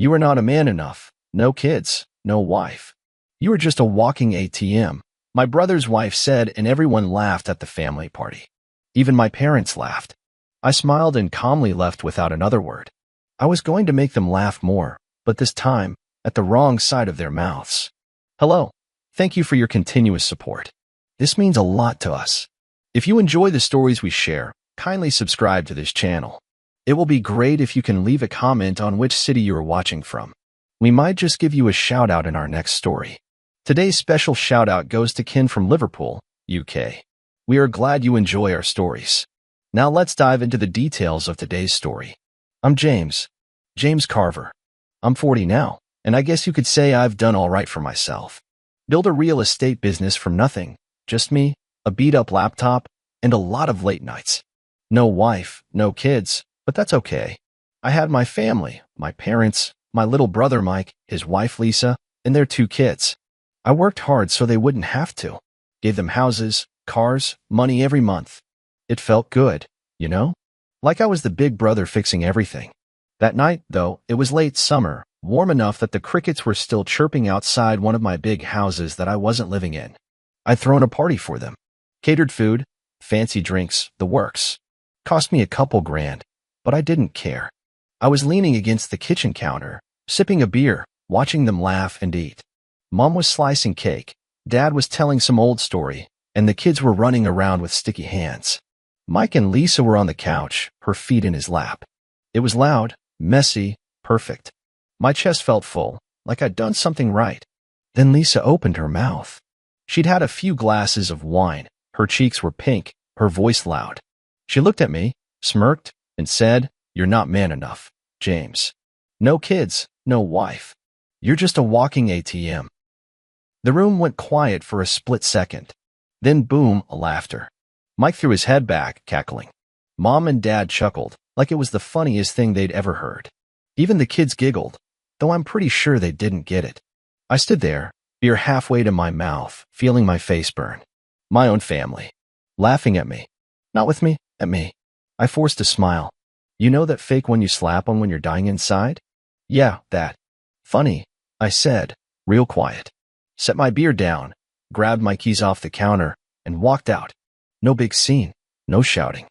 You are not a man enough. No kids, no wife. You are just a walking ATM. My brother's wife said, and everyone laughed at the family party. Even my parents laughed. I smiled and calmly left without another word. I was going to make them laugh more, but this time, at the wrong side of their mouths. Hello. Thank you for your continuous support. This means a lot to us. If you enjoy the stories we share, kindly subscribe to this channel. It will be great if you can leave a comment on which city you are watching from. We might just give you a shout out in our next story. Today's special shout out goes to Ken from Liverpool, UK. We are glad you enjoy our stories. Now let's dive into the details of today's story. I'm James Carver. I'm 40 now, and I guess you could say I've done all right for myself. Build a real estate business from nothing, just me, a beat-up laptop, and a lot of late nights. No wife, no kids, but that's okay. I had my family, my parents, my little brother Mike, his wife Lisa, and their 2 kids. I worked hard so they wouldn't have to. Gave them houses, cars, money every month. It felt good, you know? Like I was the big brother fixing everything. That night, though, it was late summer, warm enough that the crickets were still chirping outside one of my big houses that I wasn't living in. I'd thrown a party for them. Catered food, fancy drinks, the works. Cost me a couple grand, but I didn't care. I was leaning against the kitchen counter, sipping a beer, watching them laugh and eat. Mom was slicing cake, Dad was telling some old story, and the kids were running around with sticky hands. Mike and Lisa were on the couch, her feet in his lap. It was loud, messy, perfect. My chest felt full, like I'd done something right. Then Lisa opened her mouth. She'd had a few glasses of wine, her cheeks were pink, her voice loud. She looked at me, smirked, and said, "You're not man enough, James. No kids, no wife. You're just a walking ATM." The room went quiet for a split second. Then boom, laughter. Mike threw his head back, cackling. Mom and Dad chuckled, like it was the funniest thing they'd ever heard. Even the kids giggled, though I'm pretty sure they didn't get it. I stood there, beer halfway to my mouth, feeling my face burn. My own family. Laughing at me. Not with me, at me. I forced a smile. You know that fake one you slap on when you're dying inside? Yeah, that. Funny, I said, real quiet. Set my beer down, grabbed my keys off the counter, and walked out. No big scene, no shouting.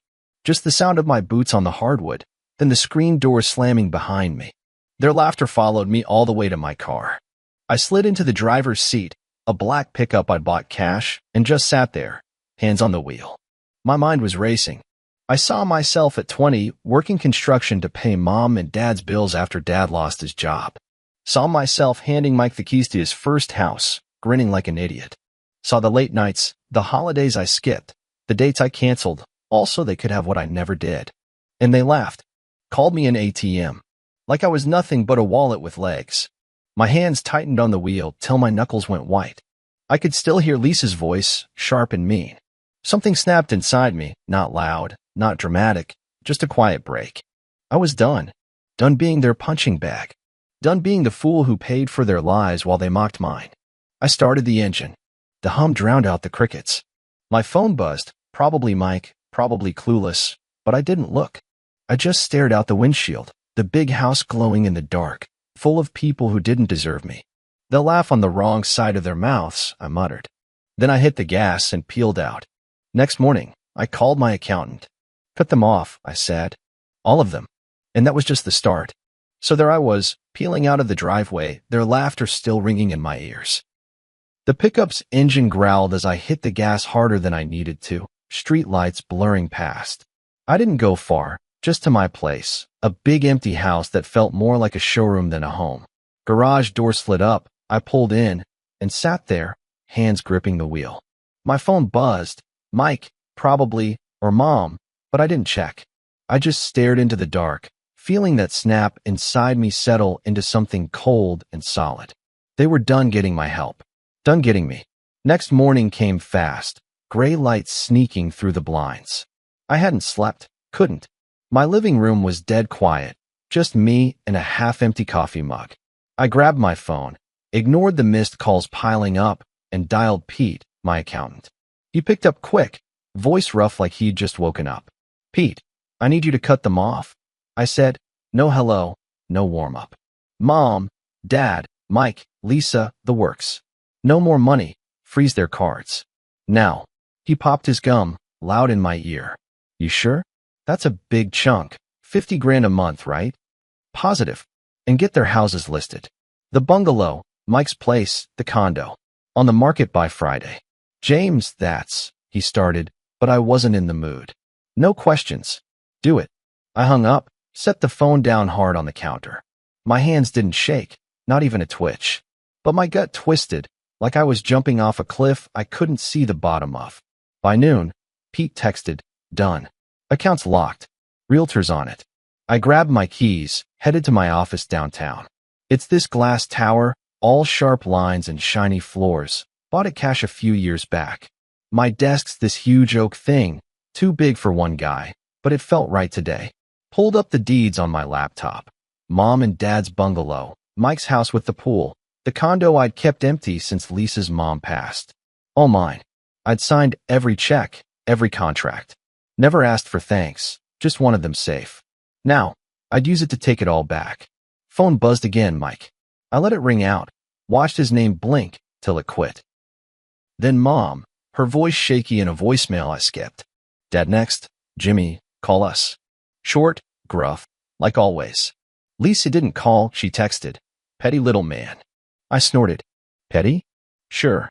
Just the sound of my boots on the hardwood, then the screen door slamming behind me. Their laughter followed me all the way to my car. I slid into the driver's seat, a black pickup I'd bought cash, and just sat there, hands on the wheel. My mind was racing. I saw myself at 20 working construction to pay Mom and Dad's bills after Dad lost his job. Saw myself handing Mike the keys to his first house, grinning like an idiot. Saw the late nights, the holidays I skipped, the dates I canceled, also they could have what I never did. And they laughed. Called me an ATM. Like I was nothing but a wallet with legs. My hands tightened on the wheel till my knuckles went white. I could still hear Lisa's voice, sharp and mean. Something snapped inside me, not loud, not dramatic, just a quiet break. I was done. Done being their punching bag. Done being the fool who paid for their lies while they mocked mine. I started the engine. The hum drowned out the crickets. My phone buzzed, probably Mike, probably clueless, but I didn't look. I just stared out the windshield, the big house glowing in the dark, full of people who didn't deserve me. They'll laugh on the wrong side of their mouths, I muttered. Then I hit the gas and peeled out. Next morning, I called my accountant. Cut them off, I said. All of them. And that was just the start. So there I was, peeling out of the driveway, their laughter still ringing in my ears. The pickup's engine growled as I hit the gas harder than I needed to, street lights blurring past. I didn't go far, just to my place, a big empty house that felt more like a showroom than a home. Garage door slid up, I pulled in, and sat there, hands gripping the wheel. My phone buzzed. Mike, probably, or Mom, but I didn't check. I just stared into the dark, feeling that snap inside me settle into something cold and solid. They were done getting my help. Done getting me. Next morning came fast, gray lights sneaking through the blinds. I hadn't slept, couldn't. My living room was dead quiet, just me and a half-empty coffee mug. I grabbed my phone, ignored the missed calls piling up, and dialed Pete, my accountant. He picked up quick, voice rough like he'd just woken up. "Pete, I need you to cut them off." I said, "No hello, no warm-up." Mom, Dad, Mike, Lisa, the works. No more money. Freeze their cards. Now. He popped his gum, loud in my ear. You sure? That's a big chunk. 50 grand a month, right? Positive. And get their houses listed. The bungalow, Mike's place, the condo. On the market by Friday. James, he started, but I wasn't in the mood. No questions. Do it. I hung up, set the phone down hard on the counter. My hands didn't shake, not even a twitch. But my gut twisted, like I was jumping off a cliff I couldn't see the bottom of. By noon, Pete texted, done. Account's locked. Realtors on it. I grabbed my keys, headed to my office downtown. It's this glass tower, all sharp lines and shiny floors. Bought it cash a few years back. My desk's this huge oak thing, too big for one guy, but it felt right today. Pulled up the deeds on my laptop. Mom and Dad's bungalow, Mike's house with the pool, the condo I'd kept empty since Lisa's mom passed. All mine. I'd signed every check, every contract. Never asked for thanks, just wanted them safe. Now, I'd use it to take it all back. Phone buzzed again, Mike. I let it ring out, watched his name blink till it quit. Then Mom, her voice shaky in a voicemail I skipped. Dad next. Jimmy, call us. Short, gruff, like always. Lisa didn't call, she texted. Petty little man. I snorted. Petty? Sure.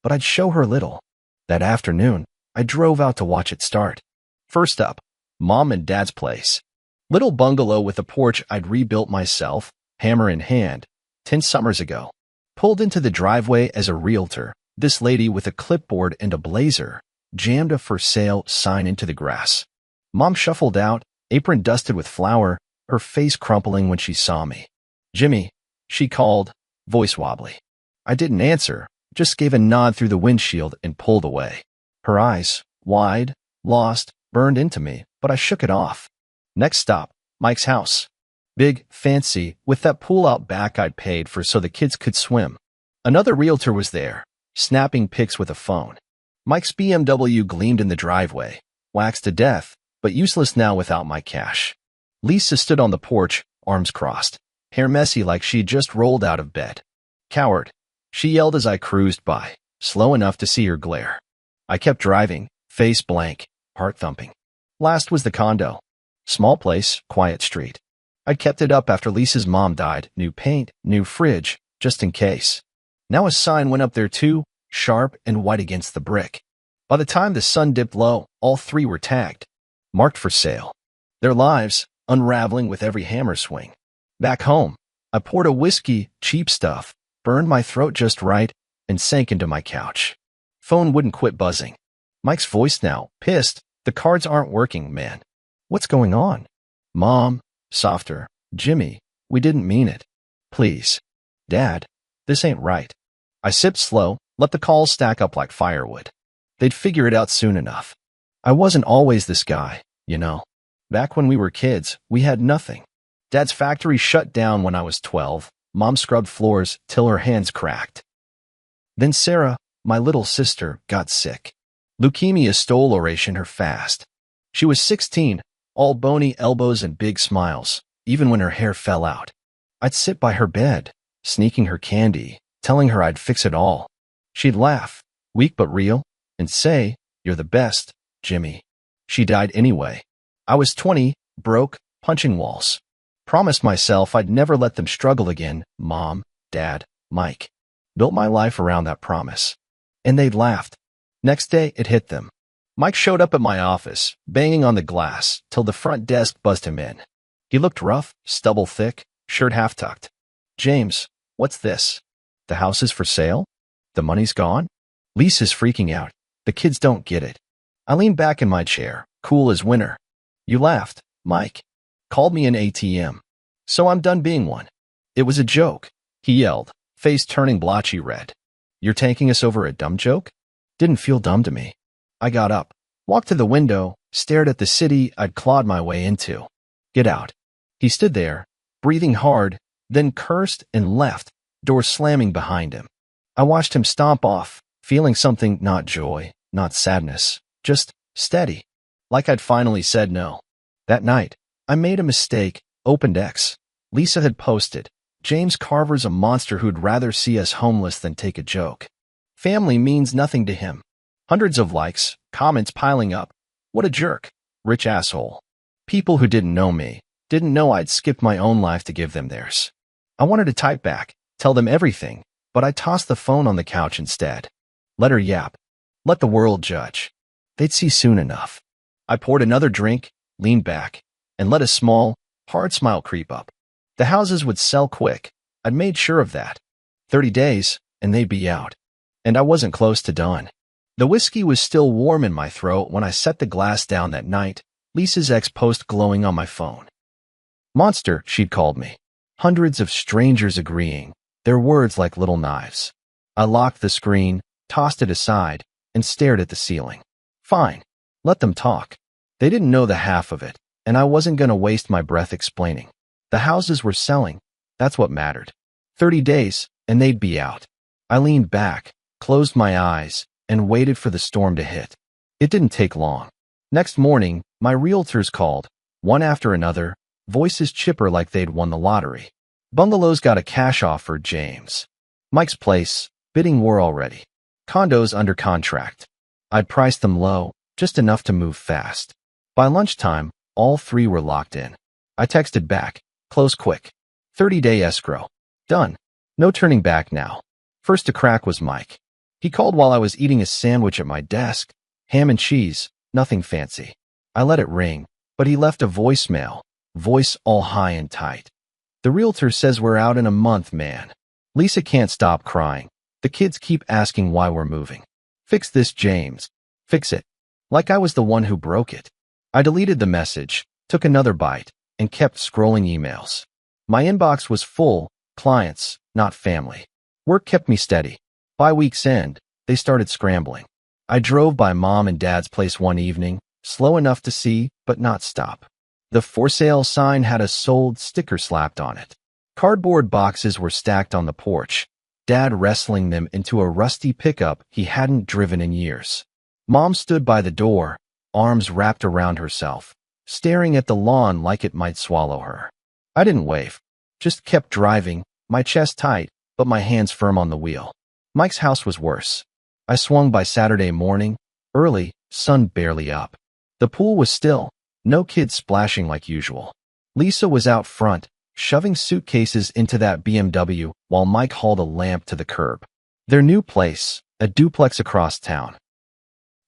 But I'd show her little. That afternoon, I drove out to watch it start. First up, Mom and Dad's place. Little bungalow with a porch I'd rebuilt myself, hammer in hand, 10 summers ago. Pulled into the driveway as a realtor, this lady with a clipboard and a blazer jammed a for sale sign into the grass. Mom shuffled out, apron dusted with flour, her face crumpling when she saw me. Jimmy, she called, voice wobbly. I didn't answer, just gave a nod through the windshield and pulled away. Her eyes, wide, lost, burned into me, but I shook it off. Next stop, Mike's house. Big, fancy, with that pool out back I'd paid for so the kids could swim. Another realtor was there, snapping pics with a phone. Mike's BMW gleamed in the driveway, waxed to death, but useless now without my cash. Lisa stood on the porch, arms crossed, hair messy like she'd just rolled out of bed. Coward, she yelled as I cruised by, slow enough to see her glare. I kept driving, face blank, heart thumping. Last was the condo. Small place, quiet street. I'd kept it up after Lisa's mom died, new paint, new fridge, just in case. Now a sign went up there too, sharp and white against the brick. By the time the sun dipped low, all three were tagged, marked for sale. Their lives, unraveling with every hammer swing. Back home, I poured a whiskey, cheap stuff, burned my throat just right, and sank into my couch. Phone wouldn't quit buzzing. Mike's voice now, pissed. The cards aren't working, man. What's going on? Mom, softer. Jimmy, we didn't mean it. Please. Dad, this ain't right. I sipped slow, let the calls stack up like firewood. They'd figure it out soon enough. I wasn't always this guy, you know. Back when we were kids, we had nothing. Dad's factory shut down when I was 12. Mom scrubbed floors till her hands cracked. Then Sarah, my little sister, got sick. Leukemia stole oration her fast. She was 16, all bony elbows and big smiles, even when her hair fell out. I'd sit by her bed, sneaking her candy, telling her I'd fix it all. She'd laugh, weak but real, and say, "You're the best, Jimmy." She died anyway. I was 20, broke, punching walls. Promised myself I'd never let them struggle again, Mom, Dad, Mike. Built my life around that promise. And they'd laughed. Next day, it hit them. Mike showed up at my office, banging on the glass, till the front desk buzzed him in. He looked rough, stubble thick, shirt half-tucked. James, what's this? The house is for sale? The money's gone? Lisa's freaking out. The kids don't get it. I leaned back in my chair, cool as winter. You laughed, Mike. Called me an ATM. So I'm done being one. It was a joke, he yelled, face turning blotchy red. You're taking us over a dumb joke? Didn't feel dumb to me. I got up, walked to the window, stared at the city I'd clawed my way into. Get out. He stood there, breathing hard, then cursed and left, door slamming behind him. I watched him stomp off, feeling something, not joy, not sadness, just steady, like I'd finally said no. That night, I made a mistake, opened X. Lisa had posted, James Carver's a monster who'd rather see us homeless than take a joke. Family means nothing to him. Hundreds of likes, comments piling up. What a jerk. Rich asshole. People who didn't know me, didn't know I'd skipped my own life to give them theirs. I wanted to type back, tell them everything, but I tossed the phone on the couch instead. Let her yap. Let the world judge. They'd see soon enough. I poured another drink, leaned back, and let a small, hard smile creep up. The houses would sell quick. I'd made sure of that. 30 days, and they'd be out. And I wasn't close to done. The whiskey was still warm in my throat when I set the glass down that night, Lisa's ex-post glowing on my phone. Monster, she'd called me. Hundreds of strangers agreeing, their words like little knives. I locked the screen, tossed it aside, and stared at the ceiling. Fine. Let them talk. They didn't know the half of it, and I wasn't going to waste my breath explaining. The houses were selling. That's what mattered. 30 days, and they'd be out. I leaned back, closed my eyes, and waited for the storm to hit. It didn't take long. Next morning, my realtors called, one after another, voices chipper like they'd won the lottery. Bungalows got a cash offer, James. Mike's place, bidding war already. Condos under contract. I'd priced them low, just enough to move fast. By lunchtime, all three were locked in. I texted back, close quick. 30-day escrow. Done. No turning back now. First to crack was Mike. He called while I was eating a sandwich at my desk. Ham and cheese, nothing fancy. I let it ring, but he left a voicemail, voice all high and tight. The realtor says we're out in a month, man. Lisa can't stop crying. The kids keep asking why we're moving. Fix this, James. Fix it. Like I was the one who broke it. I deleted the message, took another bite, and kept scrolling emails. My inbox was full, clients, not family. Work kept me steady. By week's end, they started scrambling. I drove by Mom and Dad's place one evening, slow enough to see, but not stop. The for sale sign had a sold sticker slapped on it. Cardboard boxes were stacked on the porch, Dad wrestling them into a rusty pickup he hadn't driven in years. Mom stood by the door, arms wrapped around herself, staring at the lawn like it might swallow her. I didn't wave, just kept driving, my chest tight, but my hands firm on the wheel. Mike's house was worse. I swung by Saturday morning, early, sun barely up. The pool was still, no kids splashing like usual. Lisa was out front, shoving suitcases into that BMW while Mike hauled a lamp to the curb. Their new place, a duplex across town,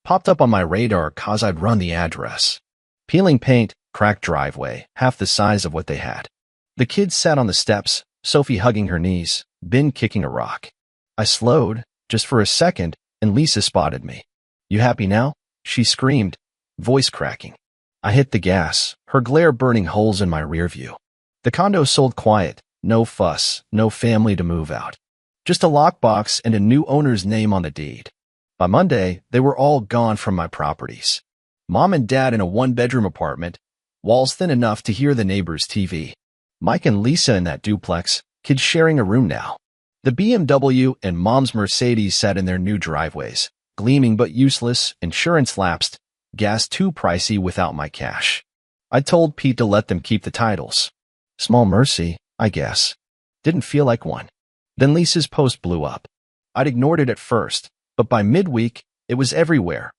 popped up on my radar 'cause I'd run the address. Peeling paint, cracked driveway, half the size of what they had. The kids sat on the steps, Sophie hugging her knees, Ben kicking a rock. I slowed, just for a second, and Lisa spotted me. You happy now? She screamed, voice cracking. I hit the gas, her glare burning holes in my rear view. The condo sold quiet, no fuss, no family to move out. Just a lockbox and a new owner's name on the deed. By Monday, they were all gone from my properties. Mom and Dad in a one-bedroom apartment, walls thin enough to hear the neighbor's TV. Mike and Lisa in that duplex, kids sharing a room now. The BMW and Mom's Mercedes sat in their new driveways, gleaming but useless, insurance lapsed, gas too pricey without my cash. I told Pete to let them keep the titles. Small mercy, I guess. Didn't feel like one. Then Lisa's post blew up. I'd ignored it at first, but by midweek, it was everywhere.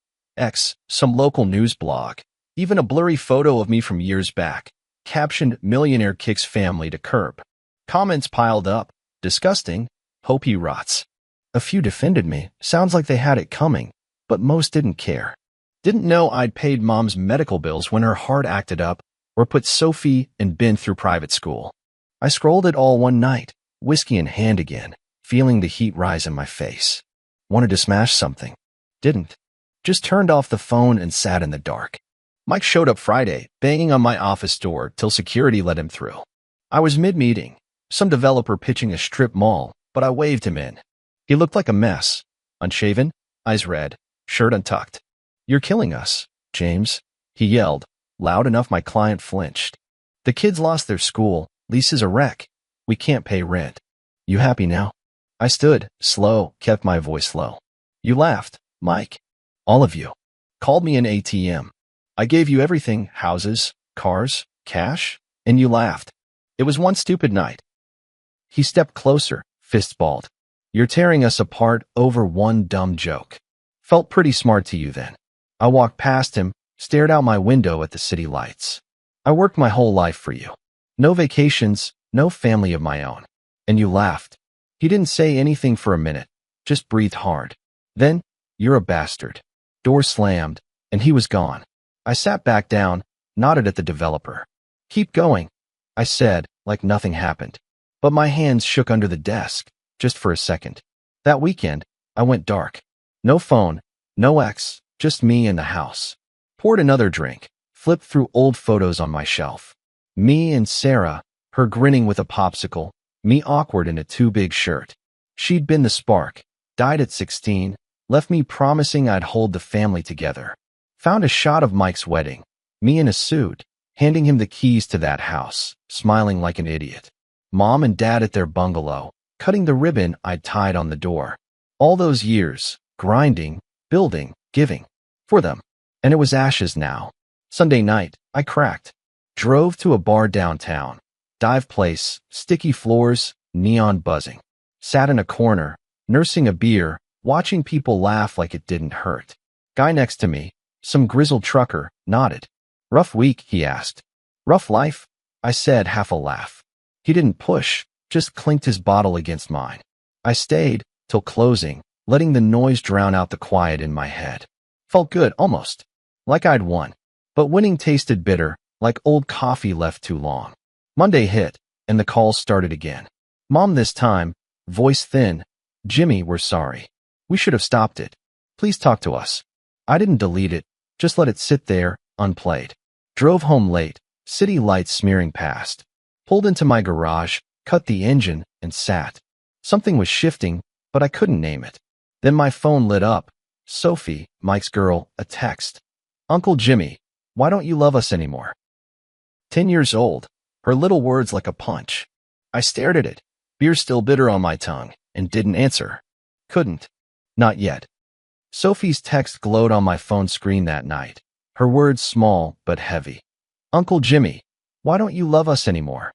Some local news blog, even a blurry photo of me from years back, captioned "Millionaire kicks family to curb." Comments piled up. Disgusting. Hope he rots. A few defended me. Sounds like they had it coming, but most didn't care. Didn't know I'd paid Mom's medical bills when her heart acted up, or put Sophie and Ben through private school. I scrolled it all one night, whiskey in hand again, feeling the heat rise in my face. Wanted to smash something. Didn't. Just turned off the phone and sat in the dark. Mike showed up Friday, banging on my office door till security let him through. I was mid-meeting, some developer pitching a strip mall, but I waved him in. He looked like a mess. Unshaven, eyes red, shirt untucked. You're killing us, James, he yelled, loud enough my client flinched. The kids lost their school, Lisa's a wreck. We can't pay rent. You happy now? I stood, slow, kept my voice low. You laughed, Mike. All of you. Called me an ATM. I gave you everything, houses, cars, cash, and you laughed. It was one stupid night. He stepped closer, fist balled. You're tearing us apart over one dumb joke. Felt pretty smart to you then. I walked past him, stared out my window at the city lights. I worked my whole life for you. No vacations, no family of my own. And you laughed. He didn't say anything for a minute, just breathed hard. Then, you're a bastard. Door slammed, and he was gone. I sat back down, nodded at the developer. Keep going, I said, like nothing happened. But my hands shook under the desk, just for a second. That weekend, I went dark. No phone, no ex, just me in the house. Poured another drink, flipped through old photos on my shelf. Me and Sarah, her grinning with a popsicle, me awkward in a too-big shirt. She'd been the spark, died at 16, left me promising I'd hold the family together. Found a shot of Mike's wedding, me in a suit, handing him the keys to that house, smiling like an idiot. Mom and Dad at their bungalow, cutting the ribbon I'd tied on the door. All those years, grinding, building, giving. For them. And it was ashes now. Sunday night, I cracked. Drove to a bar downtown. Dive place, sticky floors, neon buzzing. Sat in a corner, nursing a beer, watching people laugh like it didn't hurt. Guy next to me, some grizzled trucker, nodded. Rough week, he asked. Rough life? I said, half a laugh. He didn't push, just clinked his bottle against mine. I stayed, till closing, letting the noise drown out the quiet in my head. Felt good, almost. Like I'd won. But winning tasted bitter, like old coffee left too long. Monday hit, and the calls started again. Mom this time, voice thin. Jimmy, we're sorry. We should have stopped it. Please talk to us. I didn't delete it, just let it sit there, unplayed. Drove home late, city lights smearing past. Pulled into my garage, cut the engine, and sat. Something was shifting, but I couldn't name it. Then my phone lit up. Sophie, Mike's girl, a text. Uncle Jimmy, why don't you love us anymore? 10 years old, her little words like a punch. I stared at it, beer still bitter on my tongue, and didn't answer. Couldn't. Not yet. Sophie's text glowed on my phone screen that night, her words small but heavy. Uncle Jimmy, why don't you love us anymore?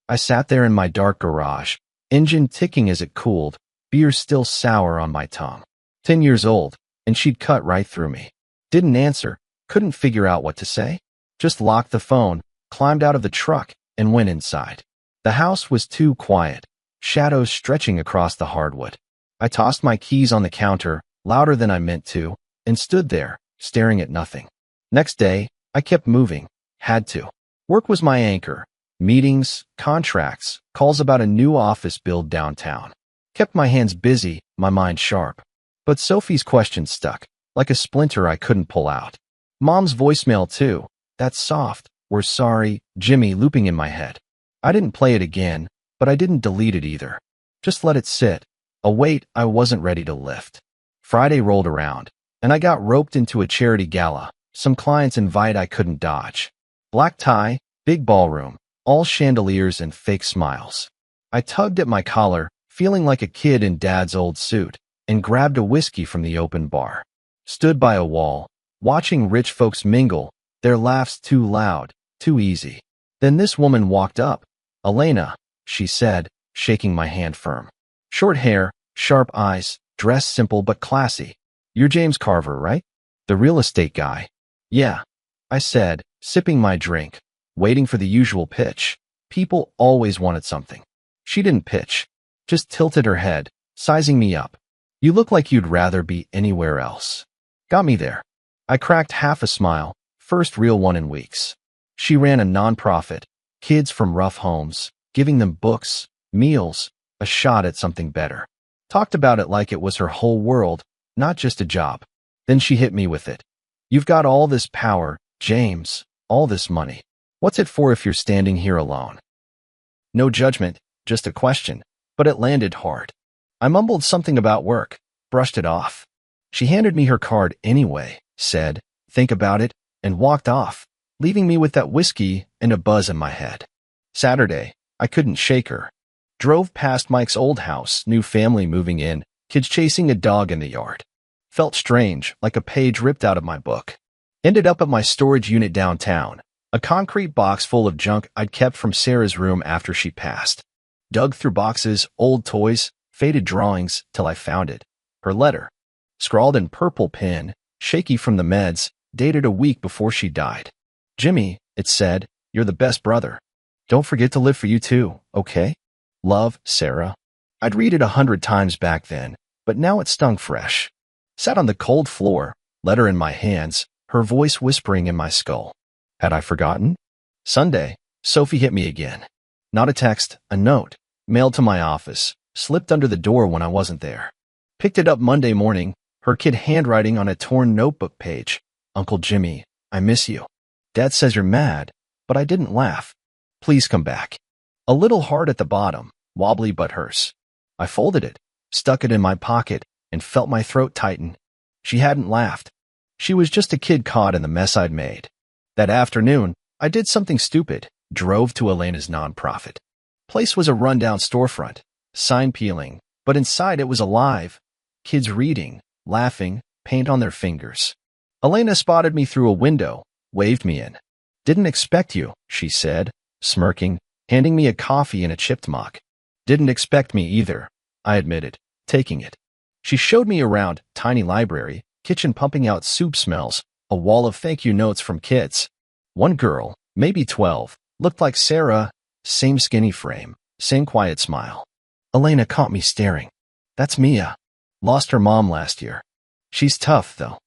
I sat there in my dark garage, engine ticking as it cooled, beer still sour on my tongue. 10 years old, and she'd cut right through me. Didn't answer, couldn't figure out what to say. Just locked the phone, climbed out of the truck, and went inside. The house was too quiet, shadows stretching across the hardwood. I tossed my keys on the counter, louder than I meant to, and stood there, staring at nothing. Next day, I kept moving. Had to. Work was my anchor. Meetings, contracts, calls about a new office build downtown. Kept my hands busy, my mind sharp. But Sophie's question stuck, like a splinter I couldn't pull out. Mom's voicemail too, that soft, we're sorry, Jimmy looping in my head. I didn't play it again, but I didn't delete it either. Just let it sit, a weight I wasn't ready to lift. Friday rolled around, and I got roped into a charity gala, some clients invite I couldn't dodge. Black tie, big ballroom, all chandeliers and fake smiles. I tugged at my collar, feeling like a kid in Dad's old suit, and grabbed a whiskey from the open bar. Stood by a wall, watching rich folks mingle, their laughs too loud, too easy. Then this woman walked up. Elena, she said, shaking my hand firm. Short hair, sharp eyes, dress simple but classy. You're James Carver, right? The real estate guy. Yeah, I said, sipping my drink, waiting for the usual pitch. People always wanted something. She didn't pitch, just tilted her head, sizing me up. You look like you'd rather be anywhere else. Got me there. I cracked half a smile, first real one in weeks. She ran a nonprofit, kids from rough homes, giving them books, meals, a shot at something better. Talked about it like it was her whole world, not just a job. Then she hit me with it. You've got all this power, James, all this money. What's it for if you're standing here alone? No judgment, just a question, but it landed hard. I mumbled something about work, brushed it off. She handed me her card anyway, said, think about it, and walked off, leaving me with that whiskey and a buzz in my head. Saturday, I couldn't shake her. Drove past Mike's old house, new family moving in, kids chasing a dog in the yard. Felt strange, like a page ripped out of my book. Ended up at my storage unit downtown, a concrete box full of junk I'd kept from Sarah's room after she passed. Dug through boxes, old toys, faded drawings, till I found it. Her letter. Scrawled in purple pen, shaky from the meds, dated a week before she died. Jimmy, it said, you're the best brother. Don't forget to live for you too, okay? Love, Sarah. I'd read it 100 times back then, but now it stung fresh. Sat on the cold floor, letter in my hands, her voice whispering in my skull. Had I forgotten? Sunday, Sophie hit me again. Not a text, a note, mailed to my office, slipped under the door when I wasn't there. Picked it up Monday morning, her kid handwriting on a torn notebook page. Uncle Jimmy, I miss you. Dad says you're mad, but I didn't laugh. Please come back. A little hard at the bottom, wobbly but hers. I folded it, stuck it in my pocket, and felt my throat tighten. She hadn't laughed. She was just a kid caught in the mess I'd made. That afternoon, I did something stupid, drove to Elena's nonprofit. Place was a rundown storefront, sign peeling, but inside it was alive. Kids reading, laughing, paint on their fingers. Elena spotted me through a window, waved me in. Didn't expect you, she said, smirking, handing me a coffee and a chipped mug. Didn't expect me either, I admitted, taking it. She showed me around, tiny library, kitchen pumping out soup smells, a wall of thank you notes from kids. One girl, maybe 12, looked like Sarah, same skinny frame, same quiet smile. Elena caught me staring. That's Mia. Lost her mom last year. She's tough, though.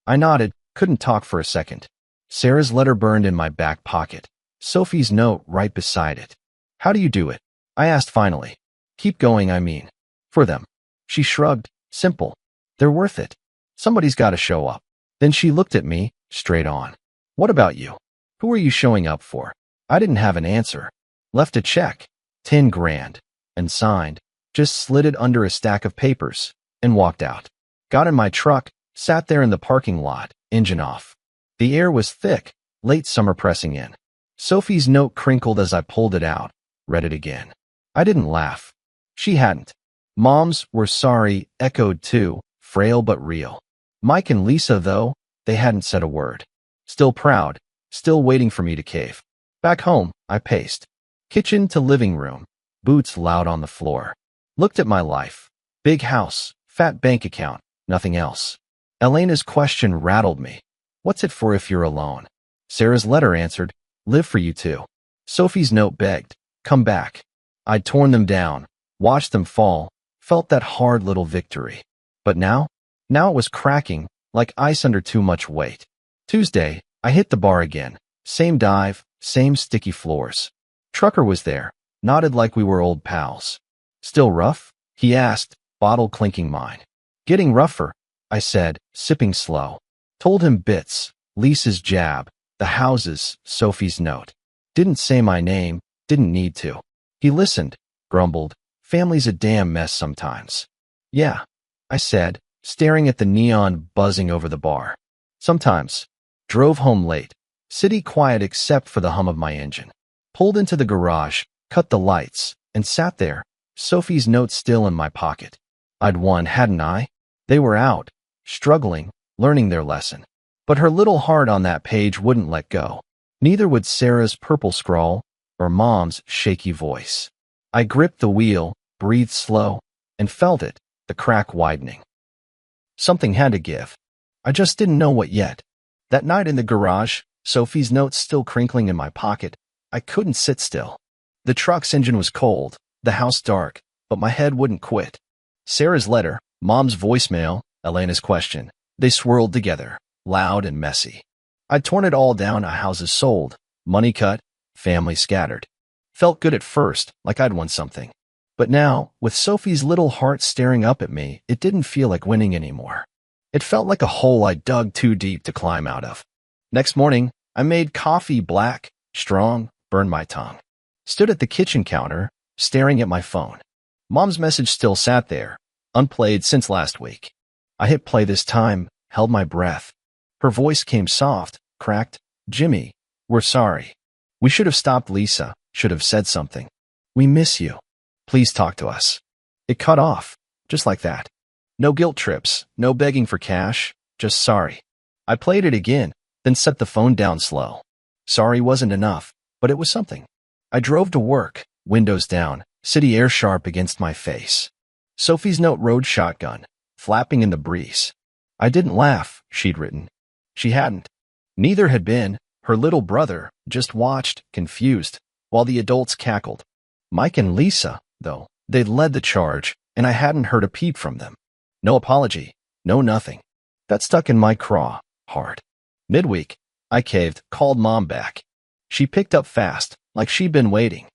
I nodded, couldn't talk for a second. Sarah's letter burned in my back pocket. Sophie's note right beside it. How do you do it? I asked finally. Keep going, I mean. For them. She shrugged. Simple. They're worth it. Somebody's got to show up. Then she looked at me, straight on. What about you? Who are you showing up for? I didn't have an answer. Left a check. 10 grand. And signed. Just slid it under a stack of papers. And walked out. Got in my truck, sat there in the parking lot, engine off. The air was thick, late summer pressing in. Sophie's note crinkled as I pulled it out, read it again. I didn't laugh. She hadn't. Moms were sorry, echoed too, frail but real. Mike and Lisa, though, they hadn't said a word. Still proud, still waiting for me to cave. Back home, I paced. Kitchen to living room, boots loud on the floor. Looked at my life. Big house, fat bank account, nothing else. Elena's question rattled me. What's it for if you're alone? Sarah's letter answered, live for you too. Sophie's note begged, come back. I'd torn them down, watched them fall, felt that hard little victory. But now it was cracking, like ice under too much weight. Tuesday, I hit the bar again. Same dive, same sticky floors. Trucker was there, nodded like we were old pals. Still rough? He asked, bottle clinking mine. Getting rougher, I said, sipping slow. Told him bits, Lisa's jab, the houses, Sophie's note. Didn't say my name, didn't need to. He listened, grumbled, family's a damn mess sometimes. Yeah, I said, staring at the neon buzzing over the bar. Sometimes. Drove home late. City quiet except for the hum of my engine. Pulled into the garage, cut the lights, and sat there, Sophie's note still in my pocket. I'd won, hadn't I? They were out, struggling, learning their lesson. But her little heart on that page wouldn't let go. Neither would Sarah's purple scrawl or Mom's shaky voice. I gripped the wheel, breathed slow, and felt it, the crack widening. Something had to give. I just didn't know what yet. That night in the garage, Sophie's note still crinkling in my pocket, I couldn't sit still. The truck's engine was cold, the house dark, but my head wouldn't quit. Sarah's letter, Mom's voicemail, Elena's question, they swirled together, loud and messy. I'd torn it all down, houses sold, money cut, family scattered. Felt good at first, like I'd won something. But now, with Sophie's little heart staring up at me, it didn't feel like winning anymore. It felt like a hole I dug too deep to climb out of. Next morning, I made coffee black, strong, burned my tongue. Stood at the kitchen counter, staring at my phone. Mom's message still sat there, unplayed since last week. I hit play this time, held my breath. Her voice came soft, cracked. Jimmy, we're sorry. We should have stopped Lisa, should have said something. We miss you. Please talk to us. It cut off, just like that. No guilt trips, no begging for cash, just sorry. I played it again, then set the phone down slow. Sorry wasn't enough, but it was something. I drove to work, windows down, city air sharp against my face. Sophie's note rode shotgun, flapping in the breeze. I didn't laugh, she'd written. She hadn't. Neither had Ben. Her little brother just watched, confused, while the adults cackled. Mike and Lisa, though, they'd led the charge, and I hadn't heard a peep from them. No apology, no nothing. That stuck in my craw, hard. Midweek, I caved, called Mom back. She picked up fast, like she'd been waiting.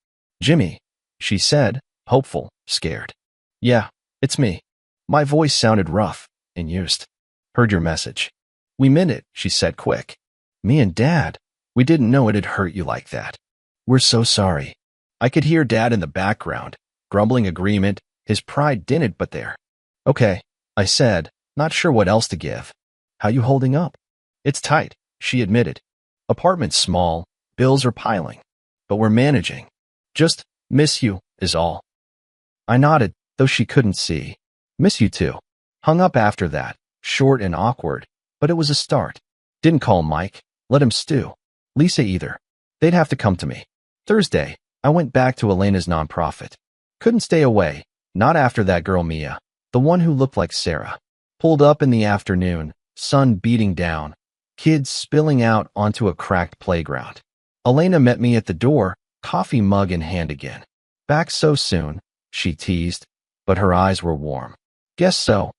"Jimmy," she said, hopeful, scared. "Yeah, it's me." My voice sounded rough and used. "Heard your message." "We meant it," she said quick. "Me and Dad, we didn't know it'd hurt you like that. We're so sorry." I could hear Dad in the background, grumbling agreement. His pride didn't but there. "Okay," I said, not sure what else to give. "How you holding up?" "It's tight," she admitted. "Apartment's small, bills are piling. But we're managing. Just miss you, is all." I nodded, though she couldn't see. "Miss you too." Hung up after that, short and awkward, but it was a start. Didn't call Mike, let him stew. Lisa either. They'd have to come to me. Thursday, I went back to Elena's nonprofit. Couldn't stay away, not after that girl Mia, the one who looked like Sarah. Pulled up in the afternoon, sun beating down, kids spilling out onto a cracked playground. Elena met me at the door, coffee mug in hand again. "Back so soon," she teased, but her eyes were warm. "Guess so,"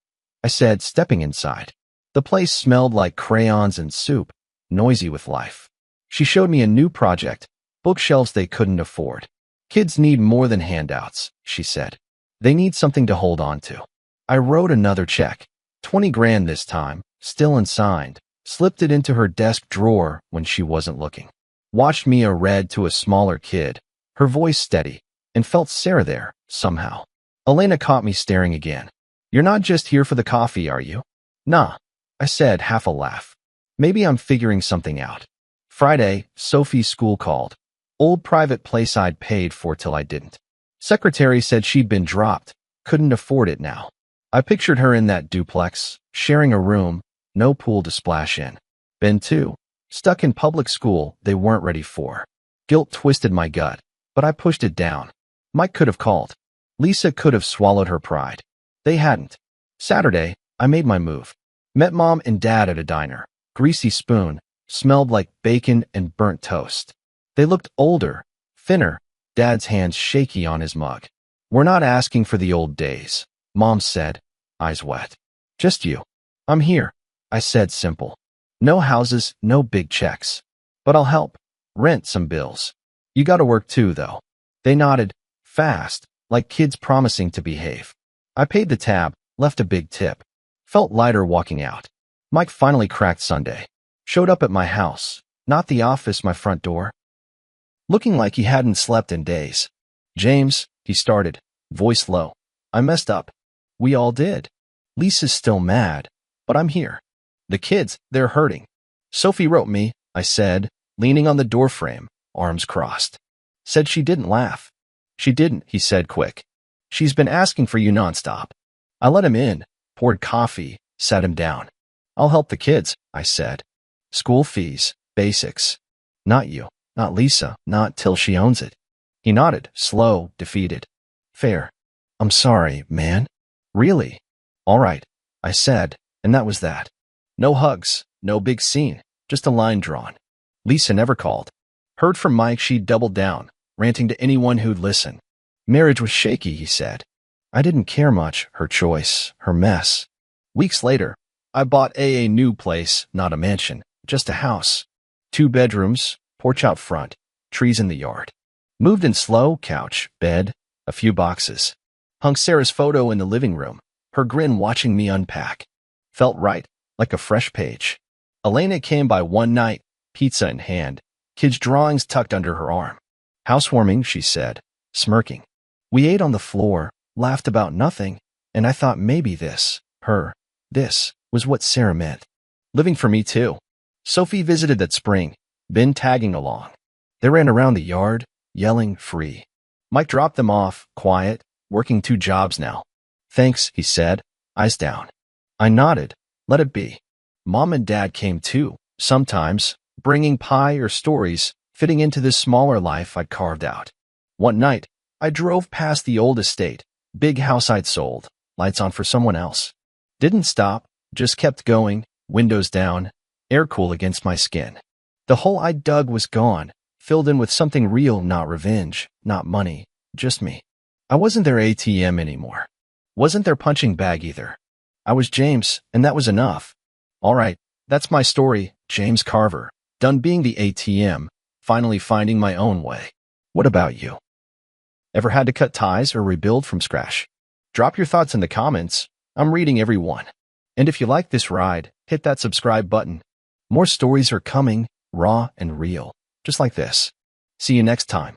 I said, stepping inside. The place smelled like crayons and soup, noisy with life. She showed me a new project, bookshelves they couldn't afford. "Kids need more than handouts," she said. "They need something to hold on to." I wrote another check, 20 grand this time, still unsigned, slipped it into her desk drawer when she wasn't looking. Watched Mia read to a smaller kid, her voice steady, and felt Sarah there, somehow. Elena caught me staring again. "You're not just here for the coffee, are you?" "Nah," I said, half a laugh. "Maybe I'm figuring something out." Friday, Sophie's school called. Old private place I'd paid for till I didn't. Secretary said she'd been dropped, couldn't afford it now. I pictured her in that duplex, sharing a room, no pool to splash in. Ben too, stuck in public school they weren't ready for. Guilt twisted my gut, but I pushed it down. Mike could have called. Lisa could have swallowed her pride. They hadn't. Saturday, I made my move. Met Mom and Dad at a diner. Greasy spoon, smelled like bacon and burnt toast. They looked older, thinner, Dad's hands shaky on his mug. "We're not asking for the old days," Mom said, eyes wet. "Just you." "I'm here," I said, simple. "No houses, no big checks. But I'll help. Rent some bills. You gotta work too, though." They nodded, fast, like kids promising to behave. I paid the tab, left a big tip. Felt lighter walking out. Mike finally cracked Sunday. Showed up at my house, not the office, my front door. Looking like he hadn't slept in days. "James," he started, voice low. "I messed up." "We all did. Lisa's still mad, but I'm here. The kids, they're hurting." "Sophie wrote me," I said, leaning on the doorframe, arms crossed. "Said she didn't laugh." "She didn't," he said quick. "She's been asking for you nonstop." I let him in, poured coffee, sat him down. "I'll help the kids," I said. "School fees, basics. Not you, not Lisa, not till she owns it." He nodded, slow, defeated. "Fair. I'm sorry, man." "Really?" "All right," I said, and that was that. No hugs, no big scene, just a line drawn. Lisa never called. Heard from Mike she'd doubled down, ranting to anyone who'd listen. Marriage was shaky, he said. I didn't care much, her choice, her mess. Weeks later, I bought a new place, not a mansion, just a house. 2 bedrooms, porch out front, trees in the yard. Moved in slow, couch, bed, a few boxes. Hung Sarah's photo in the living room, her grin watching me unpack. Felt right, like a fresh page. Elena came by one night, pizza in hand, kids' drawings tucked under her arm. "Housewarming," she said, smirking. We ate on the floor, laughed about nothing, and I thought maybe this was what Sarah meant. Living for me too. Sophie visited that spring, been tagging along. They ran around the yard, yelling free. Mike dropped them off, quiet, working 2 jobs now. "Thanks," he said, eyes down. I nodded, let it be. Mom and Dad came too, sometimes, bringing pie or stories, fitting into this smaller life I'd carved out. One night, I drove past the old estate, big house I'd sold, lights on for someone else. Didn't stop, just kept going, windows down, air cool against my skin. The hole I dug was gone, filled in with something real, not revenge, not money, just me. I wasn't their ATM anymore. Wasn't their punching bag either. I was James, and that was enough. All right, that's my story, James Carver. Done being the ATM, finally finding my own way. What about you? Ever had to cut ties or rebuild from scratch? Drop your thoughts in the comments. I'm reading every one. And if you like this ride, hit that subscribe button. More stories are coming, raw and real, just like this. See you next time.